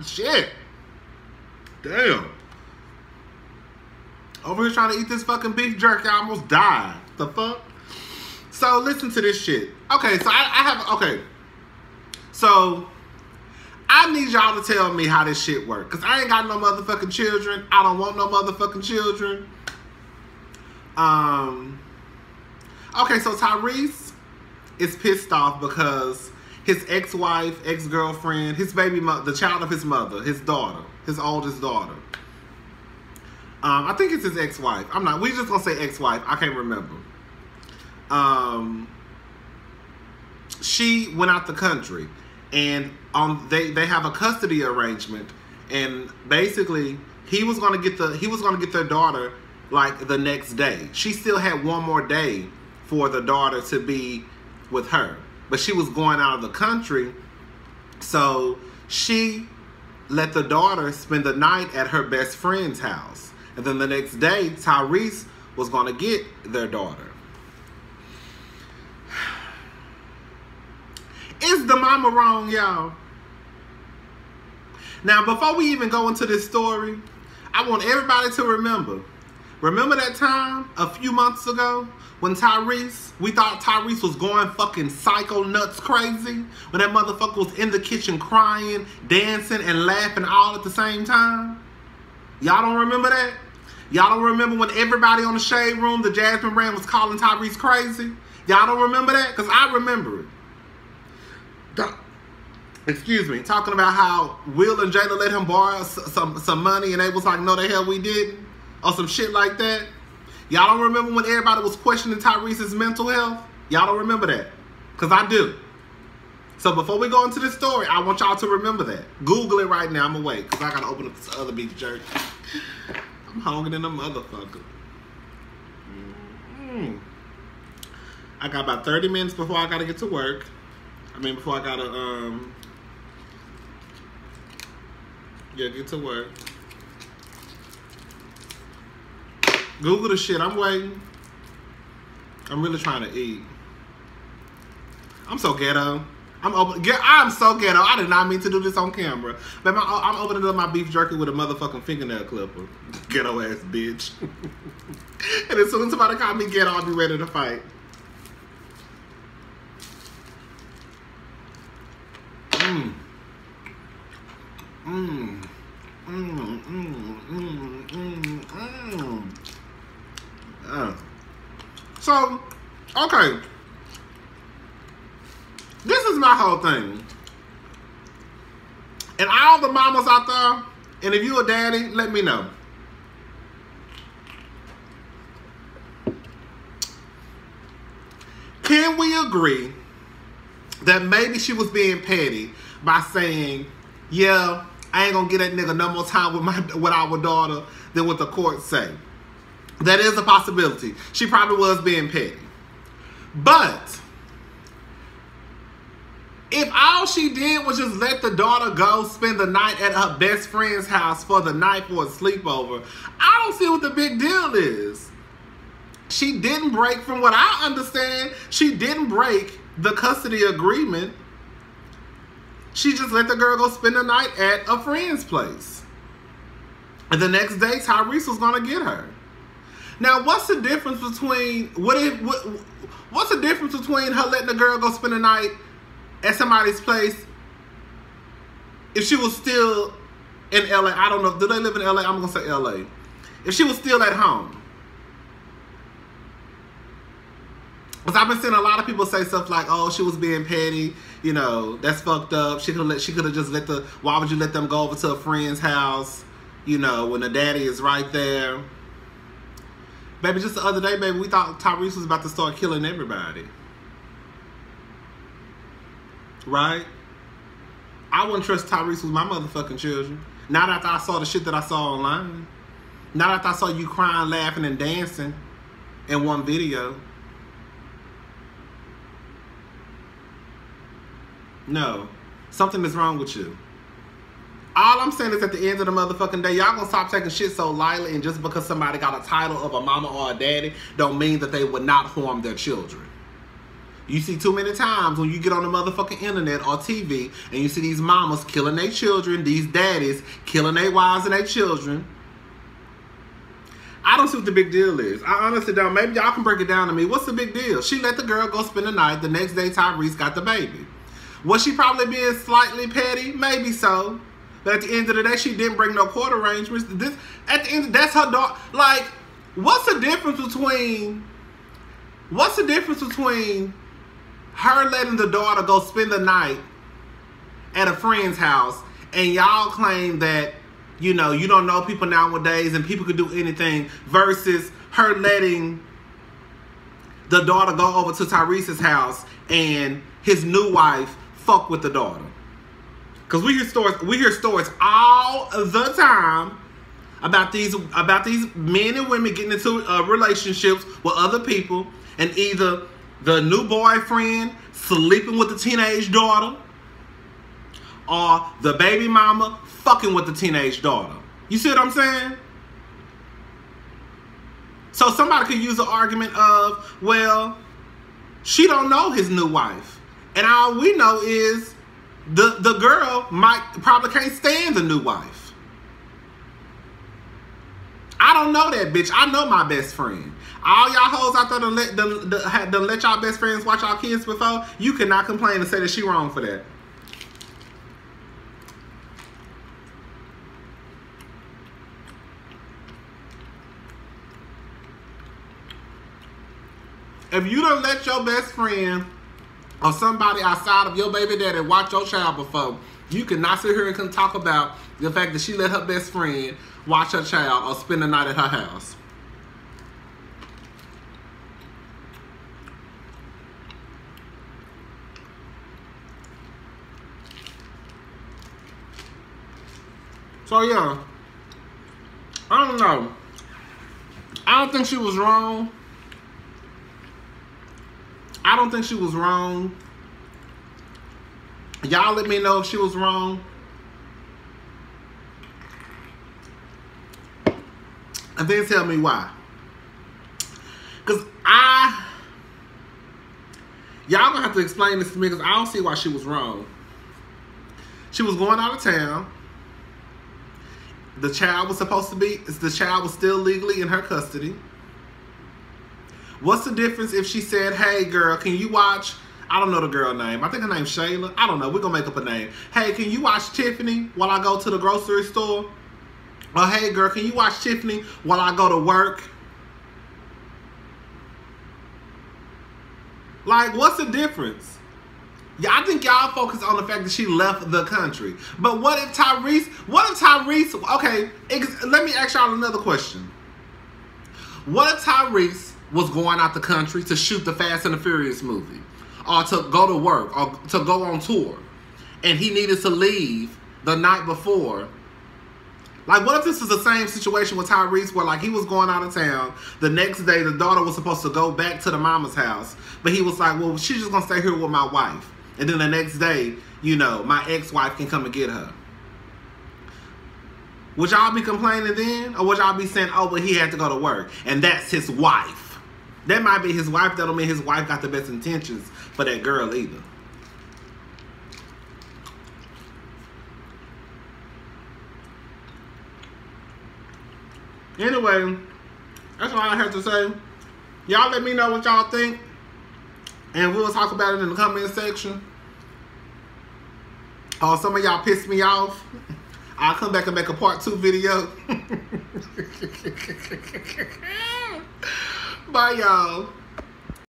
Shit. Damn. Over here trying to eat this fucking beef jerky. I almost died. The fuck? So listen to this shit. Okay, so I have, okay. So I need y'all to tell me how this shit work. Because I ain't got no motherfucking children. I don't want no motherfucking children. Okay, so Tyrese is pissed off because his ex-wife, ex-girlfriend, his baby mother, the child of his mother, his daughter, his oldest daughter. I think it's his ex-wife. We just gonna say ex-wife. I can't remember. She went out the country, and they have a custody arrangement, and basically he was gonna get their daughter like the next day. She still had one more day for the daughter to be with her, but she was going out of the country, so she let the daughter spend the night at her best friend's house, and then the next day Tyrese was gonna get their daughter. Is the mama wrong, y'all? Now, before we even go into this story, I want everybody to remember that time a few months ago when we thought Tyrese was going fucking psycho nuts crazy, when that motherfucker was in the kitchen crying, dancing, and laughing all at the same time? Y'all don't remember that? Y'all don't remember when everybody on the Shade Room, the Jasmine brand, was calling Tyrese crazy? Y'all don't remember that? Because I remember it. Excuse me, talking about how Will and Jada let him borrow some money and they was like, no the hell we didn't, or some shit like that. Y'all don't remember when everybody was questioning Tyrese's mental health? Y'all don't remember that? Because I do. So before we go into this story, I want y'all to remember that. Google it right now. I'm awake because I got to open up this other beef jerky. I'm hungry than a motherfucker. I got about 30 minutes before I got to get to work. Before I got to, get to work. Google the shit. I'm waiting. I'm really trying to eat. I'm so ghetto. I'm so ghetto. I did not mean to do this on camera. But I'm opening up my beef jerky with a motherfucking fingernail clipper. Ghetto ass bitch. And as soon as somebody call me ghetto, I'll be ready to fight. So, okay. This is my whole thing. And all the mamas out there, and if you a daddy, let me know. Can we agree that maybe she was being petty by saying, yeah, I ain't gonna get that nigga no more time with our daughter than what the courts say? That is a possibility. She probably was being petty. But if all she did was just let the daughter go spend the night at her best friend's house for the night for a sleepover, I don't see what the big deal is. She didn't break, from what I understand, she didn't break the custody agreement. She just let the girl go spend the night at a friend's place. And the next day, Tyrese was gonna get her. Now, what's the difference between what's the difference between her letting the girl go spend the night at somebody's place if she was still in LA? I don't know. Do they live in LA? I'm gonna say LA. If she was still at home. Because I've been seeing a lot of people say stuff like, oh, she was being petty. You know, that's fucked up. She could have just why would you let them go over to a friend's house, you know, when the daddy is right there? Baby, just the other day, baby, we thought Tyrese was about to start killing everybody. Right? I wouldn't trust Tyrese with my motherfucking children. Not after I saw the shit that I saw online. Not after I saw you crying, laughing, and dancing in one video. No. Something is wrong with you. All I'm saying is at the end of the motherfucking day, y'all gonna stop taking shit so lightly, and just because somebody got a title of a mama or a daddy don't mean that they would not harm their children. You see too many times when you get on the motherfucking internet or TV and you see these mamas killing their children, these daddies killing their wives and their children. I don't see what the big deal is. I honestly don't. Maybe y'all can break it down to me. What's the big deal? She let the girl go spend the night. The next day, Tyrese got the baby. Was she probably being slightly petty? Maybe so. But at the end of the day, she didn't bring no court arrangements. At the end, that's her daughter. Like, what's the difference between her letting the daughter go spend the night at a friend's house and y'all claim that, you know, you don't know people nowadays and people could do anything, versus her letting the daughter go over to Tyrese's house and his new wife fuck with the daughter? Because we hear stories all the time about these men and women getting into relationships with other people, and either the new boyfriend sleeping with the teenage daughter or the baby mama fucking with the teenage daughter. You see what I'm saying? So somebody could use the argument of, well, she don't know his new wife, and all we know is the girl probably can't stand the new wife. I don't know that bitch. I know my best friend. All y'all hoes out there to let y'all best friends watch y'all kids before, you cannot complain and say that she wrong for that. If you don't let your best friend or somebody outside of your baby daddy watch your child before, you cannot sit here and come talk about the fact that she let her best friend watch her child or spend the night at her house. So yeah, I don't know. I don't think she was wrong. I don't think she was wrong. Y'all let me know if she was wrong. And then tell me why. Because y'all gonna have to explain this to me, because I don't see why she was wrong. She was going out of town. The child was still legally in her custody. What's the difference if she said, hey girl, can you watch, I don't know the girl name, I think her name's Shayla, I don't know, we're gonna make up a name. Hey, can you watch Tiffany while I go to the grocery store? Or hey girl, can you watch Tiffany while I go to work? Like, what's the difference? Yeah, I think y'all focus on the fact that she left the country. But what if Tyrese, okay, let me ask y'all another question. What if Tyrese was going out the country to shoot the Fast and the Furious movie, or to go to work, or to go on tour, and he needed to leave the night before? Like, what if this is the same situation with Tyrese, where like he was going out of town, the next day the daughter was supposed to go back to the mama's house, but he was like, well, she's just gonna stay here with my wife, and then the next day, you know, my ex-wife can come and get her. Would y'all be complaining then? Or would y'all be saying, oh, but he had to go to work, and that's his wife? That might be his wife. That don't mean his wife got the best intentions for that girl either. Anyway, that's all I have to say. Y'all let me know what y'all think, and we'll talk about it in the comment section. Or some of y'all pissed me off, I'll come back and make a part 2 video. Bye, y'all.